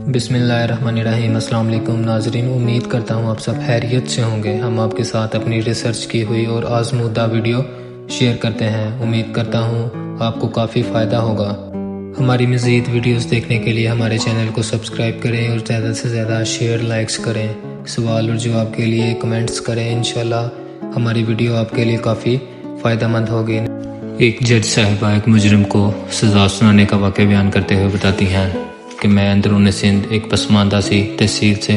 بسم اللہ الرحمن الرحیم۔ السلام علیکم ناظرین، امید کرتا ہوں آپ سب خیریت سے ہوں گے۔ ہم آپ کے ساتھ اپنی ریسرچ کی ہوئی اور آزمودہ ویڈیو شیئر کرتے ہیں۔ امید کرتا ہوں آپ کو کافی فائدہ ہوگا۔ ہماری مزید ویڈیوز دیکھنے کے لیے ہمارے چینل کو سبسکرائب کریں اور زیادہ سے زیادہ شیئر لائکس کریں، سوال اور جواب کے لیے کمنٹس کریں۔ انشاءاللہ ہماری ویڈیو آپ کے لیے کافی فائدہ مند ہوگی۔ ایک جج صاحبہ ایک مجرم کو سزا سنانے کا واقعہ بیان کرتے ہوئے بتاتی ہیں کہ میں اندرون سندھ ایک پسماندہ سی تحصیل سے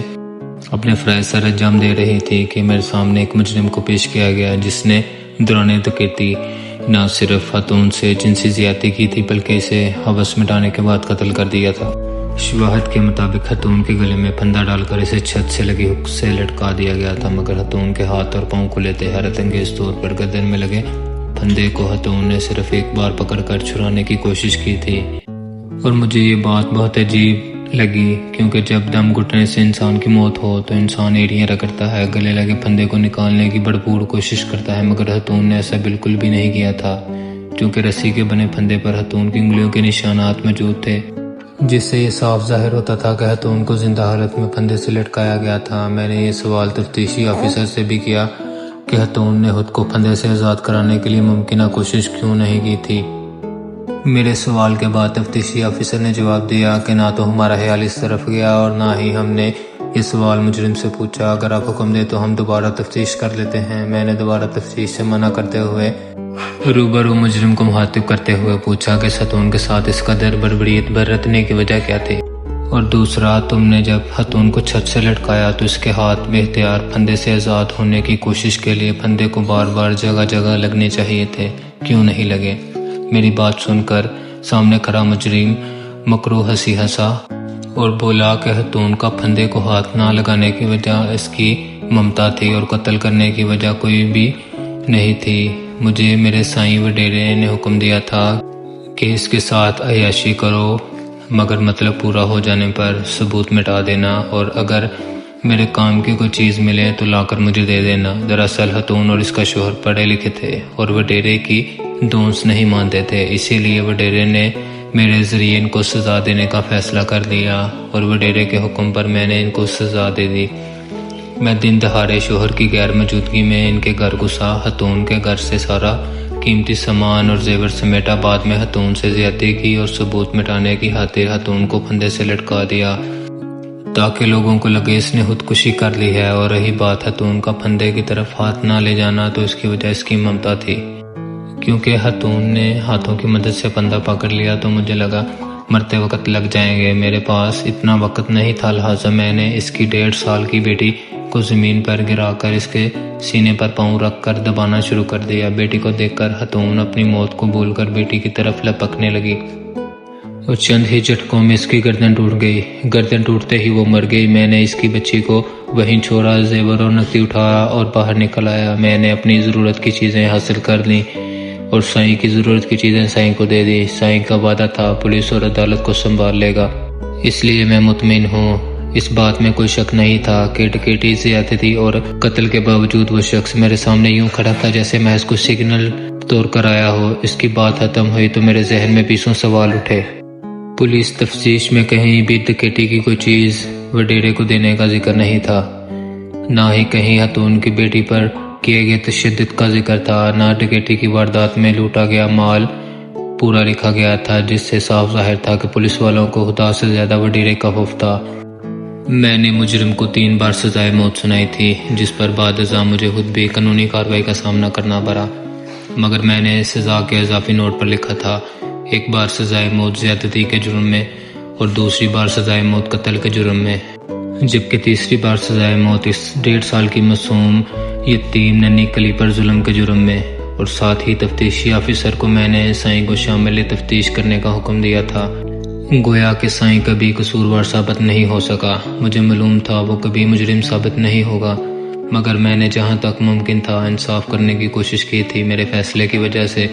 اپنے فرائض سر انجام دے رہی تھی کہ میرے سامنے ایک مجرم کو پیش کیا گیا جس نے دوران ڈکیتی نہ صرف خاتون سے جنسی زیادتی کی تھی بلکہ اسے ہوس مٹانے کے بعد قتل کر دیا تھا۔ شواہد کے مطابق خاتون کے گلے میں پھندا ڈال کر اسے چھت سے لگی ہک سے لٹکا دیا گیا تھا، مگر خاتون کے ہاتھ اور پاؤں کو لیتے حیرت انگیز طور پر گردن میں لگے پھندے کو خاتون نے صرف ایک بار پکڑ کر چھڑانے کی کوشش کی تھی۔ اور مجھے یہ بات بہت عجیب لگی کیونکہ جب دم گھٹنے سے انسان کی موت ہو تو انسان ایڑیاں رگڑتا ہے، گلے لگے پھندے کو نکالنے کی بھرپور کوشش کرتا ہے، مگر خاتون نے ایسا بالکل بھی نہیں کیا تھا، کیونکہ رسی کے بنے پھندے پر خاتون کی انگلیوں کے نشانات موجود تھے، جس سے یہ صاف ظاہر ہوتا تھا کہ خاتون کو زندہ حالت میں پھندے سے لٹکایا گیا تھا۔ میں نے یہ سوال تفتیشی آفیسر سے بھی کیا کہ خاتون نے خود کو پھندے سے آزاد کرانے کے لیے ممکنہ کوشش کیوں نہیں کی تھی۔ میرے سوال کے بعد تفتیشی آفیسر نے جواب دیا کہ نہ تو ہمارا خیال اس طرف گیا اور نہ ہی ہم نے یہ سوال مجرم سے پوچھا، اگر آپ حکم دیں تو ہم دوبارہ تفتیش کر لیتے ہیں۔ میں نے دوبارہ تفتیش سے منع کرتے ہوئے روبرو مجرم کو مخاطب کرتے ہوئے پوچھا کہ خاتون کے ساتھ اس قدر بربریت برتنے کی وجہ کیا تھی، اور دوسرا تم نے جب خاتون کو چھت سے لٹکایا تو اس کے ہاتھ بے اختیار پھندے سے آزاد ہونے کی کوشش کے لیے پھندے کو بار بار جگہ جگہ لگنے چاہیے تھے، کیوں نہیں لگے؟ میری بات سن کر سامنے کھڑا مجرم مکروہ ہنسی ہنسا اور بولا کہ خاتون کا پھندے کو ہاتھ نہ لگانے کی وجہ اس کی ممتا تھی اور قتل کرنے کی وجہ کوئی بھی نہیں تھی۔ مجھے میرے سائیں وڈیرے نے حکم دیا تھا کہ اس کے ساتھ عیاشی کرو، مگر مطلب پورا ہو جانے پر ثبوت مٹا دینا، اور اگر میرے کام کی کوئی چیز ملے تو لا کر مجھے دے دینا۔ دراصل خاتون اور اس کا شوہر پڑھے لکھے تھے اور وڈیرے کی دونس نہیں مانتے تھے، اسی لیے وڈیرے نے میرے ذریعے ان کو سزا دینے کا فیصلہ کر لیا اور وڈیرے کے حکم پر میں نے ان کو سزا دے دی۔ میں دن دہاڑے شوہر کی غیر موجودگی میں ان کے گھر گھسا، خاتون کے گھر سے سارا قیمتی سامان اور زیور سمیٹا، بعد میں خاتون سے زیادتی کی اور ثبوت مٹانے کی خاطر خاتون کو پھندے سے لٹکا دیا تاکہ لوگوں کو لگے اس نے خودکشی کر لی ہے۔ اور رہی بات خاتون کا پھندے کی طرف ہاتھ نہ لے جانا، تو اس کی وجہ اس کی ممتا تھی، کیونکہ خاتون نے ہاتھوں کی مدد سے پھندا پکڑ لیا تو مجھے لگا مرتے وقت لگ جائیں گے۔ میرے پاس اتنا وقت نہیں تھا، لہٰذا میں نے اس کی 1.5 سال کی بیٹی کو زمین پر گرا کر اس کے سینے پر پاؤں رکھ کر دبانا شروع کر دیا۔ بیٹی کو دیکھ کر خاتون اپنی موت کو بھول کر بیٹی کی طرف لپکنے لگی اور چند ہی جھٹکوں میں اس کی گردن ٹوٹ گئی۔ گردن ٹوٹتے ہی وہ مر گئی۔ میں نے اس کی بچی کو وہیں چھوڑا، زیور اور نقدی اٹھایا اور باہر نکل آیا۔ میں نے اپنی ضرورت کی چیزیں حاصل کر لیں اور سائیں کی ضرورت کی چیزیں سائیں کو دے دی۔ سائیں کا وعدہ تھا پولیس اور عدالت کو سنبھال لے گا، اس لیے میں مطمئن ہوں۔ اس بات میں کوئی شک نہیں تھا کہ ڈکیتی زیادتی اور قتل کے باوجود وہ شخص میرے سامنے یوں کھڑا تھا جیسے محض کچھ سگنل توڑ کر آیا ہو۔ اس کی بات ختم ہوئی تو میرے ذہن میں 20 سوال اٹھے۔ پولیس تفتیش میں کہیں بھی ڈکیتی کی کوئی چیز وڈیرے کو دینے کا ذکر نہیں تھا، نہ ہی کہیں خاتون کی بیٹی پر کیے گئے تشدد کا ذکر تھا، نہ ڈکیتی کی واردات میں لوٹا گیا مال پورا لکھا گیا تھا، جس سے صاف ظاہر تھا کہ پولیس والوں کو خدا سے زیادہ وڈیرے کا خوف تھا۔ میں نے مجرم کو 3 بار سزائے موت سنائی تھی، جس پر بعد ازاں مجھے خود بھی قانونی کارروائی کا سامنا کرنا پڑا، مگر میں نے سزا کے اضافی نوٹ پر لکھا تھا 1 بار سزائے موت زیادتی کے جرم میں اور دوسری بار سزائے موت قتل کے جرم میں، جبکہ تیسری بار سزائے موت اس 1.5 سال کی معصوم یتیم ننھی کلی پر ظلم کے جرم میں۔ اور ساتھ ہی تفتیشی آفیسر کو میں نے سائیں کو شامل تفتیش کرنے کا حکم دیا تھا، گویا کہ سائیں کبھی قصوروار ثابت نہیں ہو سکا۔ مجھے معلوم تھا وہ کبھی مجرم ثابت نہیں ہوگا، مگر میں نے جہاں تک ممکن تھا انصاف کرنے کی کوشش کی تھی۔ میرے فیصلے کی وجہ سے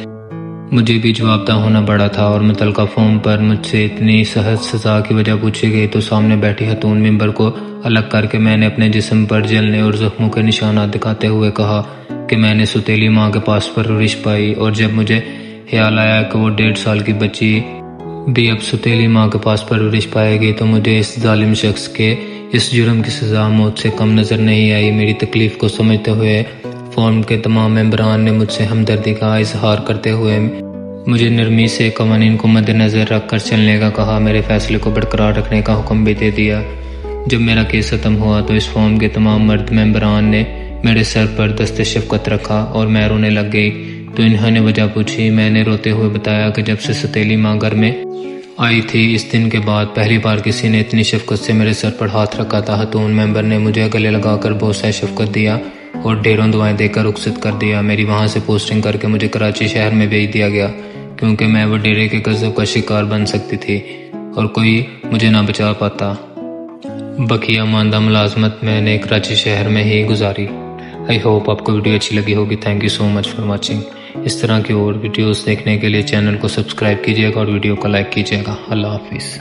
مجھے بھی جواب دہ ہونا پڑا تھا اور متعلقہ فارم پر مجھ سے اتنی سخت سزا کی وجہ پوچھی گئی تو سامنے بیٹھی خاتون ممبر کو الگ کر کے میں نے اپنے جسم پر جلنے اور زخموں کے نشانات دکھاتے ہوئے کہا کہ میں نے سوتیلی ماں کے پاس پرورش پائی، اور جب مجھے خیال آیا کہ وہ 1.5 سال کی بچی بھی اب ستیلی ماں کے پاس پرورش پائے گی تو مجھے اس ظالم شخص کے اس جرم کی سزا موت سے کم نظر نہیں آئی۔ میری تکلیف کو سمجھتے ہوئے فورم کے تمام ممبران نے مجھ سے ہمدردی کا اظہار کرتے ہوئے مجھے نرمی سے قوانین کو مد نظر رکھ کر چلنے کا کہا، میرے فیصلے کو برقرار رکھنے کا حکم بھی دے دیا۔ جب میرا کیس ختم ہوا تو اس فورم کے تمام مرد ممبران نے میرے سر پر دست شفقت رکھا اور میں رونے لگ گئی تو انہوں نے وجہ پوچھی۔ میں نے روتے ہوئے بتایا کہ جب سے ستیلی ماں گھر میں آئی تھی اس دن کے بعد پہلی بار کسی نے اتنی شفقت سے میرے سر پر ہاتھ رکھا تھا۔ تو ان ممبر نے مجھے گلے لگا کر بوسہ شفقت دیا اور ڈھیروں دعائیں دے کر رخصت کر دیا۔ میری وہاں سے پوسٹنگ کر کے مجھے کراچی شہر میں بھیج دیا گیا کیونکہ میں وہ ڈیرے کے غضب کا شکار بن سکتی تھی اور کوئی مجھے نہ بچا پاتا۔ بقیہ ماندہ ملازمت میں نے کراچی شہر میں ہی گزاری۔ آئی ہوپ آپ کو ویڈیو اچھی لگی ہوگی۔ Thank you so much for watching. اس طرح کی اور ویڈیوز دیکھنے کے لیے چینل کو سبسکرائب کیجیے گا اور ویڈیو کو لائک کیجیے گا۔ اللہ حافظ۔